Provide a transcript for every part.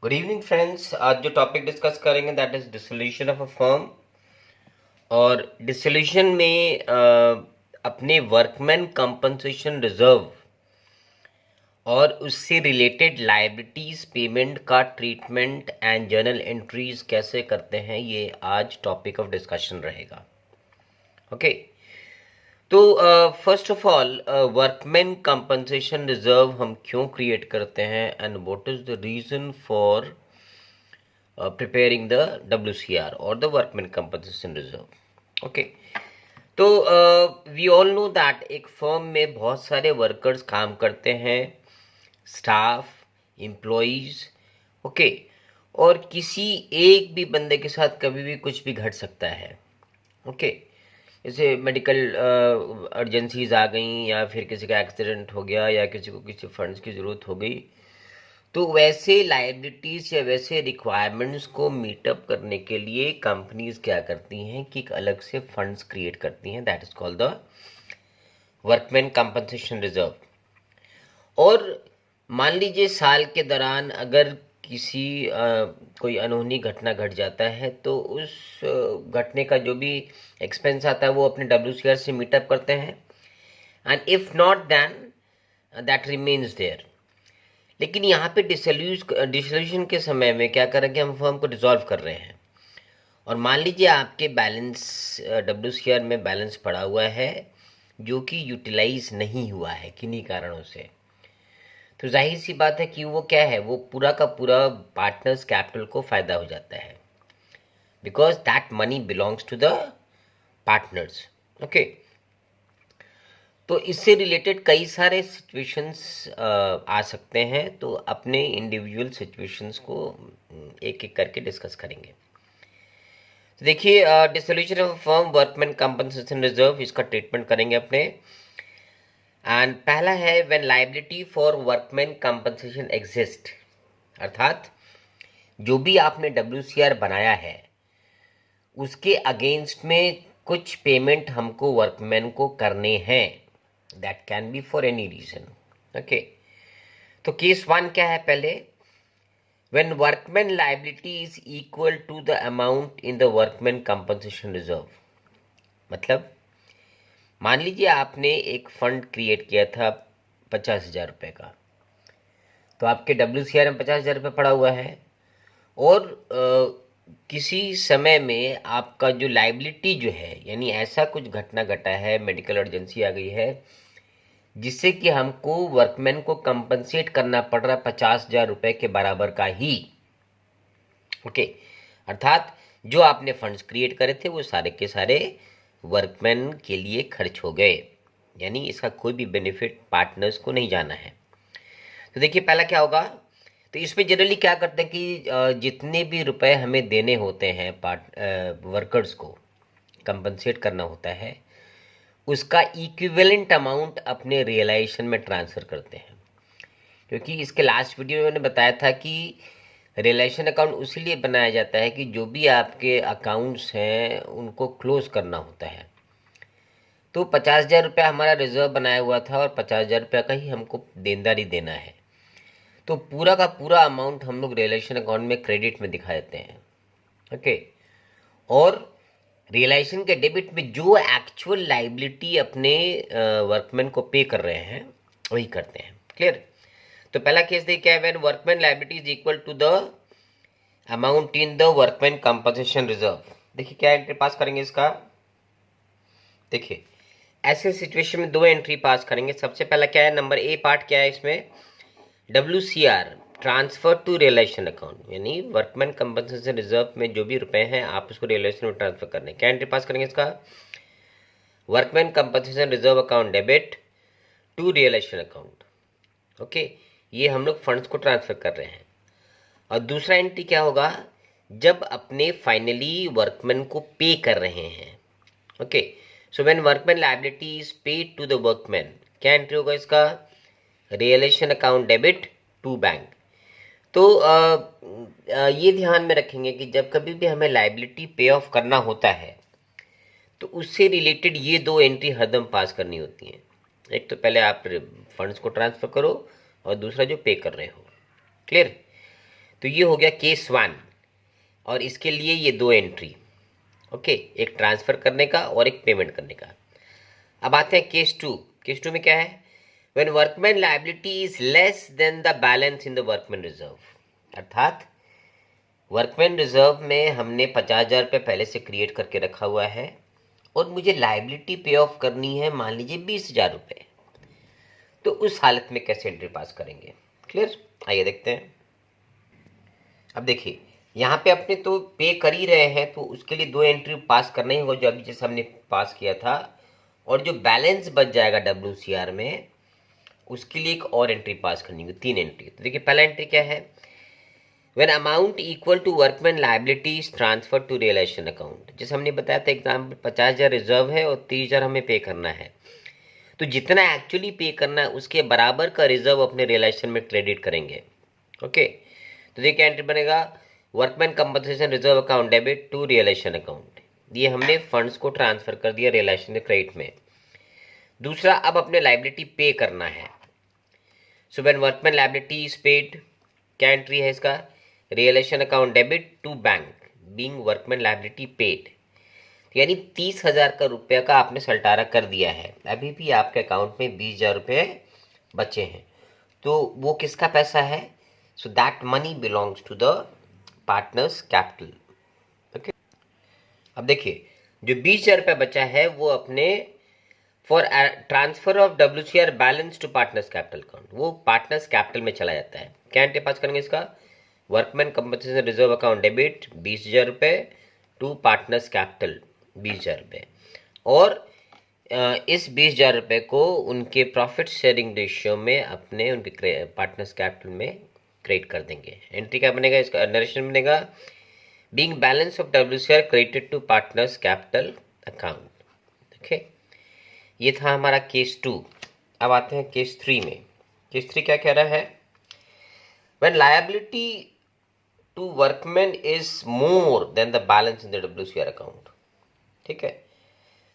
Good evening friends. आज जो topic discuss करेंगे that is dissolution of a firm. और डिसोल्यूशन में अपने वर्कमैन कंपनसेशन रिजर्व और उससे रिलेटेड लायबिलिटीज पेमेंट का ट्रीटमेंट एंड जर्नल एंट्रीज कैसे करते हैं, ये आज टॉपिक ऑफ डिस्कशन रहेगा। ओके, तो first of all workman compensation reserve हम क्यों क्रिएट करते हैं and what is the reason for preparing the WCR or the workman compensation reserve. Okay, तो वी ऑल नो दैट एक फर्म में बहुत सारे वर्कर्स काम करते हैं, स्टाफ, एम्प्लॉयज। ओके, और किसी एक भी बंदे के साथ कभी भी कुछ भी घट सकता है। ओके, जैसे मेडिकल अर्जेंसीज आ गई, या फिर किसी का एक्सीडेंट हो गया, या किसी को किसी फंड्स की ज़रूरत हो गई, तो वैसे लायबिलिटीज या वैसे रिक्वायरमेंट्स को मीटअप करने के लिए कंपनीज क्या करती हैं कि एक अलग से फंड्स क्रिएट करती हैं, that is called the workman compensation reserve. और मान लीजिए साल के दौरान अगर किसी कोई अनहोनी घटना घट जाता है, तो उस घटने का जो भी एक्सपेंस आता है वो अपने WCR से मीटअप करते हैं, and if not then that remains there. लेकिन यहाँ पे डिसोल्यूशन के समय में क्या करेंगे, हम फर्म को डिसॉल्व कर रहे हैं, और मान लीजिए आपके बैलेंस WCR में बैलेंस पड़ा हुआ है जो कि यूटिलाइज नहीं हुआ है किन्हीं कारणों से। तो जाहिर सी बात है कि वो क्या है, वो पूरा का पूरा पार्टनर्स कैपिटल को फ़ायदा हो जाता है, because that money belongs to the partners. Okay, तो इससे रिलेटेड कई सारे सिचुएशंस आ सकते हैं, तो अपने इंडिविजुअल सिचुएशंस को एक एक करके डिस्कस करेंगे। तो देखिए, dissolution of firm workman compensation reserve, इसका ट्रीटमेंट करेंगे अपने। एंड पहला है when liability for workman compensation exist, अर्थात जो भी आपने WCR बनाया है उसके अगेंस्ट में कुछ पेमेंट हमको वर्कमैन को करने हैं, that can be for any reason. Okay, तो केस 1 क्या है पहले, when workman liability is equal to the amount in the workman compensation reserve। मतलब मान लीजिए आपने एक फंड क्रिएट किया था 50,000 रुपये का, तो आपके WCR में 50,000 रुपये पड़ा हुआ है, और किसी समय में आपका जो लाइबिलिटी जो है, यानी ऐसा कुछ घटना घटा है, मेडिकल अर्जेंसी आ गई है जिससे कि हमको वर्कमैन को कंपनसेट करना पड़ रहा 50,000 रुपये के बराबर का ही। ओके, अर्थात जो आपने फंड्स क्रिएट करे थे वो सारे के सारे वर्कमैन के लिए खर्च हो गए, यानी इसका कोई भी बेनिफिट पार्टनर्स को नहीं जाना है। तो देखिए पहला क्या होगा, तो इसमें जनरली क्या करते हैं कि जितने भी रुपए हमें देने होते हैं वर्कर्स को कंपनसेट करना होता है, उसका इक्विवेलेंट अमाउंट अपने रियलाइजेशन में ट्रांसफ़र करते हैं। क्योंकि इसके लास्ट वीडियो में मैंने बताया था कि रियलाइजेशन अकाउंट उसीलिए बनाया जाता है कि जो भी आपके अकाउंट्स हैं उनको क्लोज करना होता है। तो 50,000 रुपया हमारा रिजर्व बनाया हुआ था, और 50,000 रुपया का ही हमको देनदारी देना है, तो पूरा का पूरा अमाउंट हम लोग रियलाइजेशन अकाउंट में क्रेडिट में दिखा देते हैं। ओके, और रियलाइजेशन के डेबिट में जो एक्चुअल लाइबिलिटी अपने वर्कमैन को पे कर रहे हैं वही करते हैं। क्लियर? तो पहला केस देखिए क्या है, when workman liability is equal to the amount in the workman compensation reserve. देखिए क्या एंट्री पास करेंगे इसका, देखिए ऐसे सिचुएशन में दो एंट्री पास करेंगे। सबसे पहला क्या है, नंबर ए पार्ट क्या है इसमें, WCR transfer to realisation account, यानी वर्कमैन कंपनसेशन रिजर्व में जो भी रुपए हैं आप उसको रियलाइजेशन में ट्रांसफर करने। क्या एंट्री पास करेंगे इसका, workman compensation reserve account debit to realisation account. Okay, ये हम लोग फंड्स को ट्रांसफर कर रहे हैं। और दूसरा एंट्री क्या होगा, जब अपने फाइनली वर्कमैन को पे कर रहे हैं। Okay, so when workman liability is paid to the workman, क्या एंट्री होगा इसका, realisation account debit to bank. तो ये ध्यान में रखेंगे कि जब कभी भी हमें लायबिलिटी पे ऑफ करना होता है तो उससे रिलेटेड ये दो एंट्री हरदम पास करनी होती हैं। एक तो पहले आप फंड्स को ट्रांसफ़र करो, और दूसरा जो पे कर रहे हो। क्लियर? तो ये हो गया केस 1 और इसके लिए ये 2 एंट्री, ओके, एक ट्रांसफ़र करने का और एक पेमेंट करने का। अब आते हैं केस 2। केस 2 में क्या है? When workman liability is less than the balance in the workman reserve, अर्थात वर्कमैन रिजर्व में हमने 50,000 रुपये पहले से क्रिएट करके रखा हुआ है और मुझे लायबिलिटी पे ऑफ करनी है मान लीजिए 20,000 रुपये, तो उस हालत में कैसे एंट्री पास करेंगे? क्लियर? आइए देखते हैं। अब देखिए यहाँ पे अपने तो पे कर ही रहे हैं, तो उसके लिए 2 एंट्री पास करना ही होगा जो अभी जैसे हमने पास किया था, और जो बैलेंस बच जाएगा WCR में उसके लिए एक और एंट्री पास करनी होगी, 3 एंट्री। तो देखिए पहला एंट्री क्या है? When amount equal to workman liability is transfer to realisation account, जैसे हमने बताया था एग्जाम्पल 50,000 रिजर्व है और 30,000 हमें पे करना है, तो जितना एक्चुअली पे करना है उसके बराबर का रिजर्व अपने रियलाइजेशन में क्रेडिट करेंगे। ओके, तो देखिए एंट्री बनेगा workman compensation reserve account debit to realisation account, ये हमने फंड्स को ट्रांसफर कर दिया रियलाइजेशन क्रेडिट में। दूसरा, अब अपने लायबिलिटी पे करना है, so when workman liability is paid, क्या एंट्री है इसका? Realisation account debit to bank being workman liability paid, यानी 30,000 का रुपये का आपने सल्टारा कर दिया है, अभी भी आपके अकाउंट में 20,000 रुपये बचे हैं, तो वो किसका पैसा है? So that money belongs to the partners capital. Okay, अब देखिए जो 20,000 रुपये बचा है वो अपने for transfer of WCR balance to partners capital account, वो पार्टनर्स कैपिटल में चला जाता है। क्या एंट्री पास करेंगे इसका? Workman compensation reserve account debit 20,000 रुपये टू पार्टनर्स कैपिटल 20,000 रुपये, और इस 20,000 रुपये को उनके प्रॉफिट शेयरिंग रेशियो में अपने उनके पार्टनर्स कैपिटल में क्रेडिट कर देंगे। एंट्री क्या बनेगा इसका? नरेशन बनेगा being balance of WCR credited to partners capital account. Okay, ये था हमारा केस 2। अब आते हैं केस 3 में। केस 3 क्या कह रहा है? When liability to workman is more than the balance in the WCR account, ठीक है,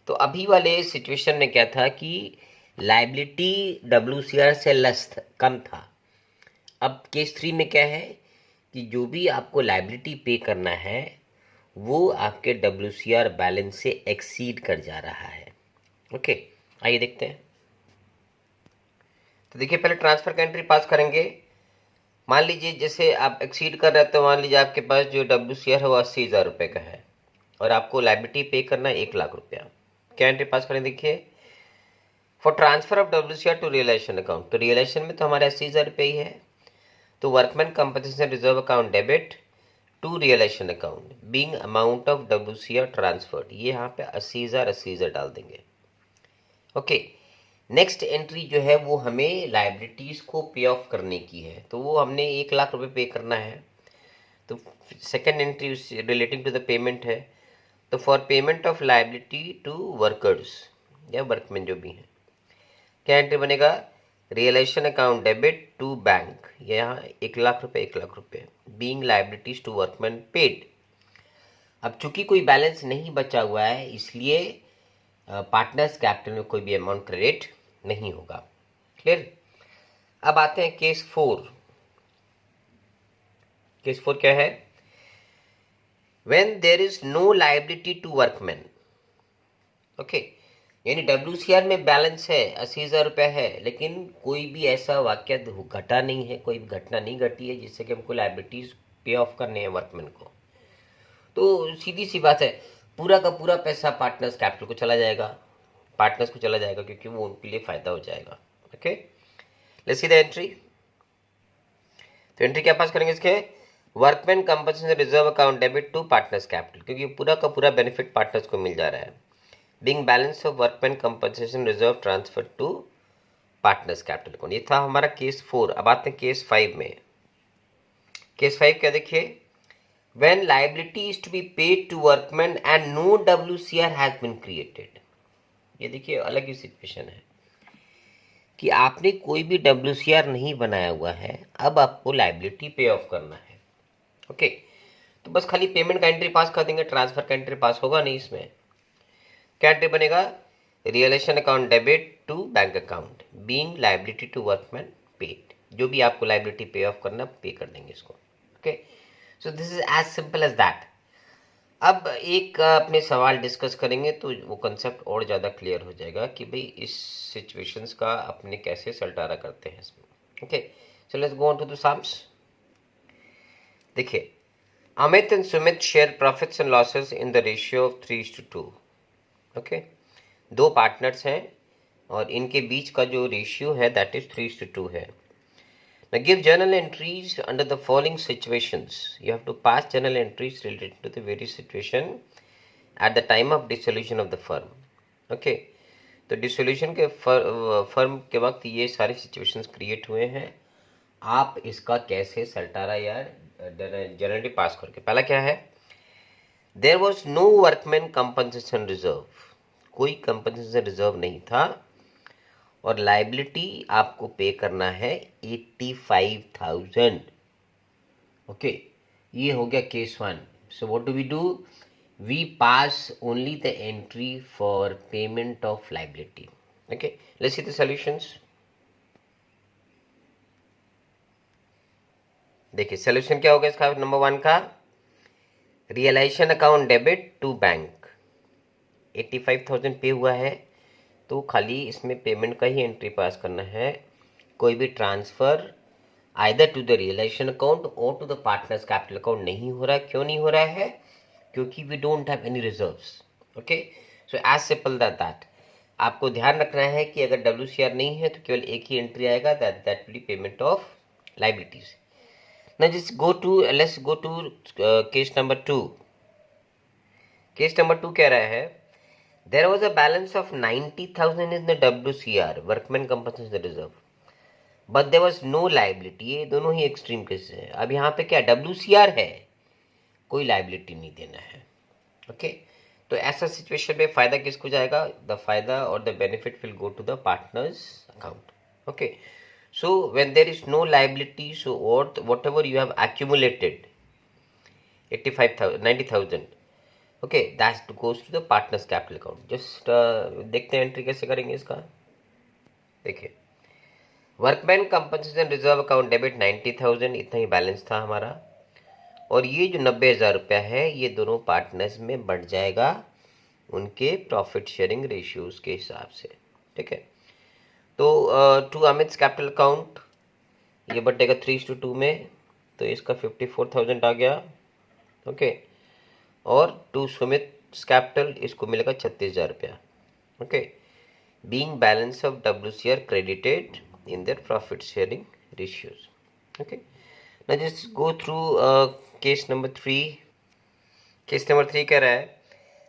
तो अभी वाले सिचुएशन में क्या था कि लायबिलिटी WCR से लेस कम था। अब केस 3 में क्या है कि जो भी आपको लायबिलिटी पे करना है वो आपके WCR बैलेंस से एक्सीड कर जा रहा है। ओके, आइए देखते हैं। तो देखिए पहले ट्रांसफर का एंट्री पास करेंगे। मान लीजिए जैसे आप एक्सीड कर रहे हैं, तो मान लीजिए आपके पास जो WCR है वो 80,000 रुपये का है और आपको लायबिलिटी पे करना है 1,00,000 रुपया। क्या एंट्री पास करें? देखिए for transfer of WCR to realisation account, तो रियलाइजेशन में तो हमारे 80,000 रुपये ही है, तो workman compensation reserve account debit to realisation account being amount of WCR transferred, ये यहाँ पे 80,000 डाल देंगे। ओके, नेक्स्ट एंट्री जो है वो हमें लायबिलिटीज़ को पे ऑफ करने की है, तो वो हमने 1,00,000 रुपये पे करना है, तो second entry relating to the payment है, तो for payment of liability to workers या वर्कमैन जो भी हैं, क्या एंट्री बनेगा? Realisation account debit to bank, यहाँ 1,00,000 रुपये 1,00,000 रुपये being liabilities to workman paid. अब चूंकि कोई बैलेंस नहीं बचा हुआ है इसलिए पार्टनर्स कैपिटल में कोई भी अमाउंट क्रेडिट नहीं होगा। क्लियर? अब आते हैं केस 4। केस 4 क्या है? When there is no liability to workman, okay, यानी WCR में बैलेंस है 80,000 रुपये है, लेकिन कोई भी ऐसा वाक्य घटा नहीं है, कोई घटना नहीं घटी है जिससे कि हमको लायबिलिटीज पे ऑफ करने हैं वर्कमैन को, तो सीधी सी बात है पूरा का पूरा पैसा पार्टनर्स कैपिटल को चला जाएगा, पार्टनर्स को चला जाएगा, क्योंकि वो उनके लिए फायदा हो जाएगा। Okay, let's see the entry. तो एंट्री क्या पास करेंगे इसके? Workman compensation reserve account debit to partners capital, क्योंकि पूरा का पूरा बेनिफिट पार्टनर्स को मिल जा रहा है, being balance of workman compensation reserve transfer to partners capital account. ये था हमारा केस 4। अब आते हैं केस 5 में। केस 5 क्या देखिए? When liability is to be paid to workmen and no WCR has been created, ये देखिए अलग ही सिचुएशन है कि आपने कोई भी WCR नहीं बनाया हुआ है, अब आपको लायबिलिटी पे ऑफ करना है। ओके, तो बस खाली पेमेंट का एंट्री पास कर देंगे, ट्रांसफर का एंट्री पास होगा नहीं इसमें। क्या एंट्री बनेगा? Realisation account debit to bank account being liability to workman paid, जो भी आपको लायबिलिटी पे ऑफ करना पे कर देंगे इसको। Okay, so this is as simple as that. अब एक अपने सवाल डिस्कस करेंगे तो वो कंसेप्ट और ज़्यादा क्लियर हो जाएगा कि भाई इस सिचुएशंस का अपने कैसे सल्टारा करते हैं इसमें। Okay, so let's go on to the sums. देखिए, Amit and Sumit share profits and losses in the ratio of 3:2। Okay, दो पार्टनर्स हैं और इनके बीच का जो रेशियो है दैट इज 3:2 है। Now give journal entries under the following situations. You have to pass journal entries related to the various situation at the time of dissolution of the firm. Okay, तो dissolution के firm के वक्त ये सारे situations create हुए हैं। आप इसका कैसे सल्टारा या जनरली पास करके, पहला क्या है, there was no workman compensation reserve, कोई कंपनसेशन रिजर्व नहीं था और लाइबिलिटी आपको पे करना है 85,000। ओके, ये हो गया case 1। So what do we do, we pass only the entry for payment of liability. Okay, let's see the solutions. देखिए सॉल्यूशन क्या होगा इसका, नंबर 1 का, realisation account debit to bank, 85,000 pay हुआ है तो खाली इसमें पेमेंट का ही एंट्री पास करना है। कोई भी transfer either to the realisation account और to the partners capital account नहीं हो रहा है। क्यों नहीं हो रहा है, क्योंकि we don't have any reserves. Okay, so as simple that आपको ध्यान रखना है कि अगर WCR नहीं है तो केवल एक ही एंट्री आएगा, that will be payment of liabilities. Now let's go to case number 2। Case number 2 कह रहा है, there was a balance of 90,000 in the WCR, workman compensation reserve, but there was no liability। ये दोनों ही extreme cases है। अब यहाँ पे क्या WCR है, कोई लाइबिलिटी नहीं देना है। ओके, तो ऐसा सिचुएशन में फायदा किसको जाएगा, द फायदा और the benefit will go to the partners account. Okay, so when there is no liability, so whatever you have accumulated 90,000, okay, that goes to the partners capital account. Just देखते हैं entry कैसे करेंगे इसका। देखिए, workman compensation reserve account debit 90,000, इतना ही balance था हमारा, और ये जो 90,000 रुपया है ये दोनों पार्टनर्स में बढ़ जाएगा उनके प्रॉफिट शेयरिंग रेशियोज के हिसाब से। ठीक है, तो टू अमित कैपिटल अकाउंट ये बढ़ेगा 3:2 में, तो इसका 54,000 आ गया। ओके, और टू सुमित कैपिटल इसको मिलेगा 36,000 रुपया। Okay, being balance of WCR credited in their profit sharing ratios. Okay, now just go through case number 3। Case number 3 कह रहा है,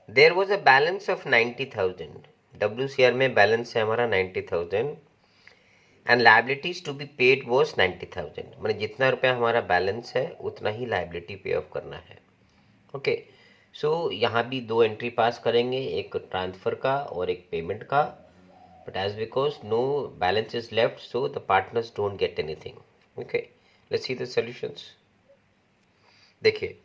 there was a balance of 90,000, WCR में बैलेंस है हमारा 90,000 and liabilities to be paid was 90,000, मतलब जितना रुपया हमारा बैलेंस है उतना ही लाइबिलिटी पे ऑफ करना है। ओके, सो यहाँ भी दो एंट्री पास करेंगे, एक ट्रांसफ़र का और एक पेमेंट का, but as because no balance is left so the partners don't get anything. Okay, let's see the solutions. देखिए,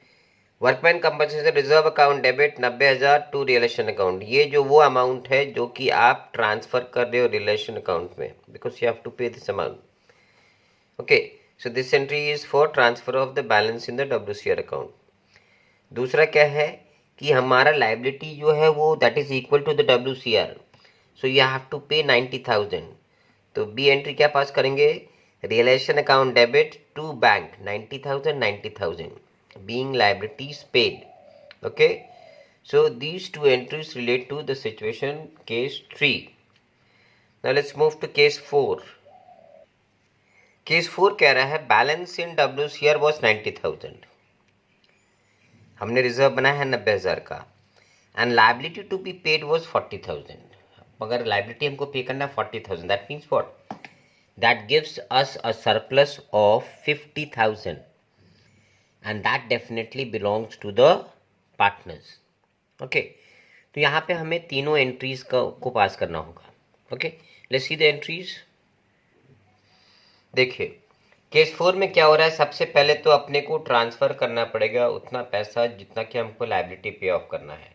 workman compensation reserve account debit 90,000 to realisation account, ये जो वो अमाउंट है जो कि आप ट्रांसफ़र कर रहे हो रियलाइजेशन अकाउंट में, because you have to pay this amount. Okay, so this entry is for transfer of the balance in the WCR account. दूसरा क्या है कि हमारा लाइबिलिटी जो है वो that is equal to the WCR, so you have to pay 90,000। तो B entry क्या पास करेंगे, realisation account debit to bank 90,000 being liabilities paid. Okay, so these two entries relate to the situation case 3. Now let's move to case 4. Case 4 कह रहा है, balance in WCR was 90,000, हमने reserve बनाया है 90,000 का, and liability to be paid was 40,000, मगर liability हमको pay करना है 40,000। That means what, that gives us a surplus of 50,000 and that definitely belongs to the partners. Okay, तो यहाँ पे हमें तीनों एंट्रीज को पास करना होगा। Okay, let's see the entries. देखिए, केस 4 में क्या हो रहा है, सबसे पहले तो अपने को ट्रांसफ़र करना पड़ेगा उतना पैसा जितना कि हमको लाइबिलिटी पे ऑफ करना है,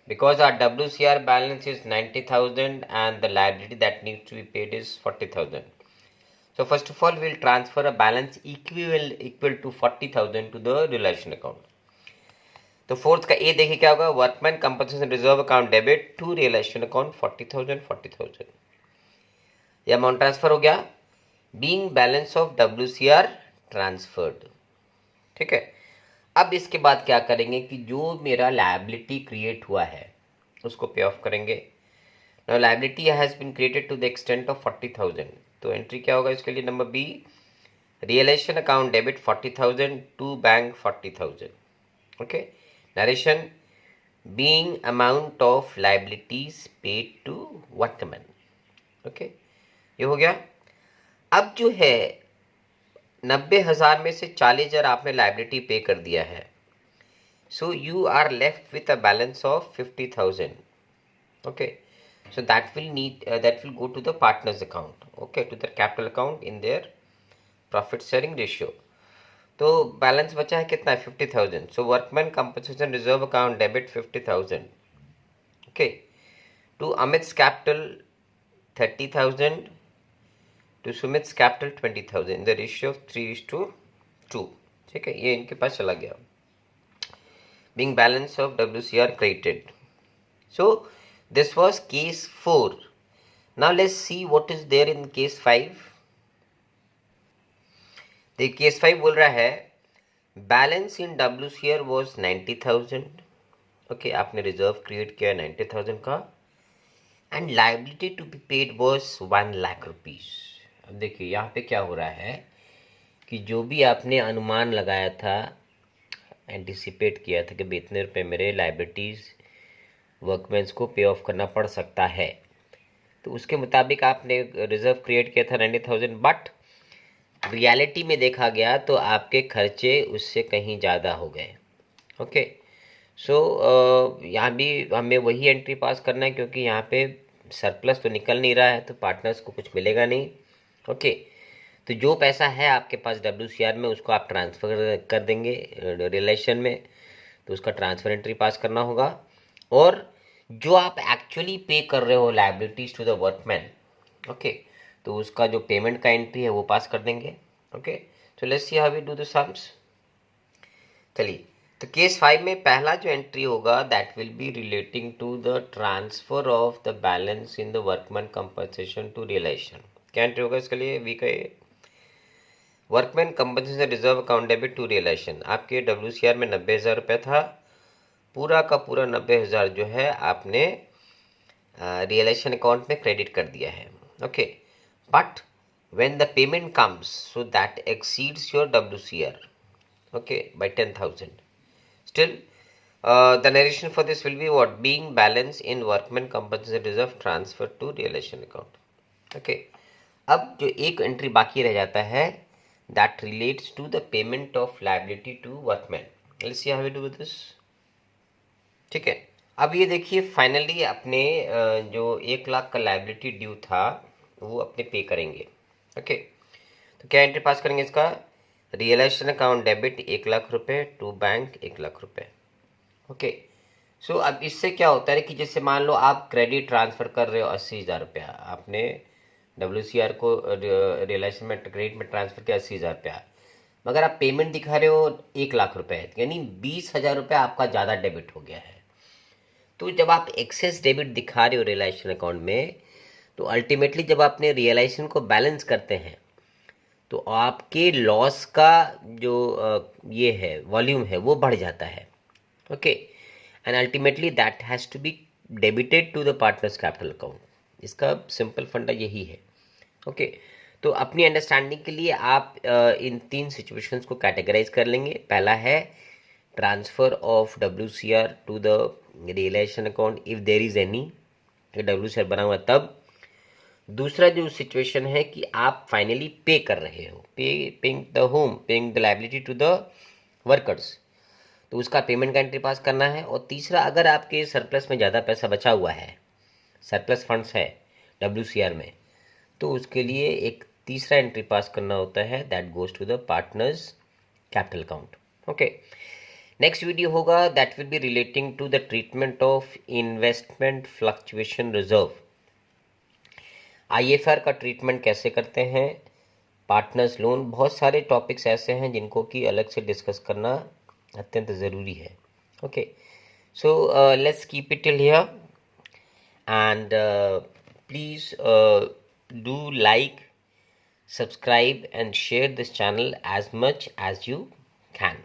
because our WCR balance is 90,000 and the liability that needs to be paid is 40,000। So first of all, we'll transfer a balance equal to 40,000 to the realisation account. तो फोर्थ का A देखिए क्या होगा, workman compensation reserve account debit to realisation account 40,000. ये amount transfer हो गया. Being balance of WCR transferred. ठीक है. अब इसके बाद क्या करेंगे कि जो मेरा लायबिलिटी क्रिएट हुआ है उसको पे ऑफ करेंगे. Now liability has been created to the extent of 40,000. तो एंट्री क्या होगा इसके लिए, number B, realisation account debit 40,000 to bank 40,000. Okay. Narration, being amount of liabilities paid to workman. Okay, ये हो गया. अब जो है 90,000 में से 40,000 आपने लायबिलिटी पे कर दिया है. So you are left with a balance of 50,000. Okay. So that will go to the partners account, okay, to the capital account in their profit sharing ratio. तो बैलेंस बचा है कितना है, 50,000. So workman compensation reserve account debit 50,000. Okay. To Amit's capital 30,000. To Sumit's capital 20,000 in the ratio of 3:2. ठीक है, ये इनके पास चला गया. Being balance of WCR credited. So this was case 4. Now let's see what is there in case 5. The case 5 बोल रहा है बैलेंस इन WCR was 90,000. ओके, आपने रिजर्व क्रिएट किया 90,000 का. And liability to be paid was 1 lakh rupees. अब देखिए यहाँ पे क्या हो रहा है कि जो भी आपने अनुमान लगाया था, एंटिसिपेट किया था कि इतने रुपये मेरे लायबिलिटीज़ वर्कमैन्स को पे ऑफ करना पड़ सकता है, तो उसके मुताबिक आपने रिजर्व क्रिएट किया था 90,000. बट रियलिटी में देखा गया तो आपके खर्चे उससे कहीं ज़्यादा हो गए. ओके. सो यहाँ भी हमें वही एंट्री पास करना है क्योंकि यहाँ पे सरप्लस तो निकल नहीं रहा है, तो पार्टनर्स को कुछ मिलेगा नहीं. ओके. तो जो पैसा है आपके पास WCR में उसको आप ट्रांसफ़र कर देंगे रिलेशन में, तो उसका ट्रांसफ़र एंट्री पास करना होगा. और जो आप एक्चुअली पे कर रहे हो liabilities to the workman, okay, तो उसका जो पेमेंट का एंट्री है वो पास कर देंगे. Okay. So let's see how we do the sums. चलिए, तो केस 5 में पहला जो एंट्री होगा that will be relating to the transfer of the balance in the workman compensation to realisation. क्या एंट्री होगा इसके लिए, वी का workman compensation reserve account debit to realisation. आपके WCR में 90,000 रुपये था, पूरा का पूरा 90,000 जो है आपने रियलाइजेशन अकाउंट में क्रेडिट कर दिया है. Okay. But when the payment comes so that exceeds your WCR, okay, by 10,000. Still the narration for this will be what, being balance in workman compensation reserve transfer to realisation account. Okay. अब जो एक entry बाकी रह जाता है that relates to the payment of liability to workman. Let's see how we do this. ठीक है. अब ये देखिए फाइनली अपने जो 1 लाख का लायबिलिटी ड्यू था वो अपने पे करेंगे. ओके. तो क्या एंट्री पास करेंगे इसका, रियलाइजेशन अकाउंट डेबिट 1 लाख रुपए टू बैंक 1 लाख रुपए. ओके. सो अब इससे क्या होता है कि जैसे मान लो आप क्रेडिट ट्रांसफ़र कर रहे हो 80,000 रुपया, आपने WCR को रियलाइजेशन में क्रेडिट में ट्रांसफ़र किया 80,000 रुपया, मगर आप पेमेंट दिखा रहे हो 1 लाख रुपए, यानी 20,000 रुपया आपका ज़्यादा डेबिट हो गया है. तो जब आप एक्सेस डेबिट दिखा रहे हो रियलाइजेशन अकाउंट में, तो अल्टीमेटली जब आपने रियलाइजेशन को बैलेंस करते हैं तो आपके लॉस का जो ये है वॉल्यूम है वो बढ़ जाता है. Okay. And ultimately that has to be debited to the partners capital account. इसका सिंपल फंडा यही है. ओके. तो अपनी अंडरस्टैंडिंग के लिए आप इन 3 सिचुएशंस को कैटेगराइज कर लेंगे. पहला है transfer of WCR to the realisation account if there is any, WCR बना हुआ तब. दूसरा जो सिचुएशन है कि आप फाइनली पे कर रहे हो, paying the liability to the workers, तो उसका पेमेंट का एंट्री पास करना है. और तीसरा, अगर आपके सरप्लस में ज़्यादा पैसा बचा हुआ है, सरप्लस फंड्स है WCR में, तो उसके लिए एक तीसरा एंट्री पास करना होता है that goes to the partners capital account. Okay. Next video होगा that will be relating to the treatment of investment fluctuation reserve. IFR का ट्रीटमेंट कैसे करते हैं, पार्टनर्स लोन, बहुत सारे टॉपिक्स ऐसे हैं जिनको कि अलग से डिस्कस करना अत्यंत ज़रूरी है. Okay, so let's keep it till here and please do like, subscribe and share this channel as much as you can.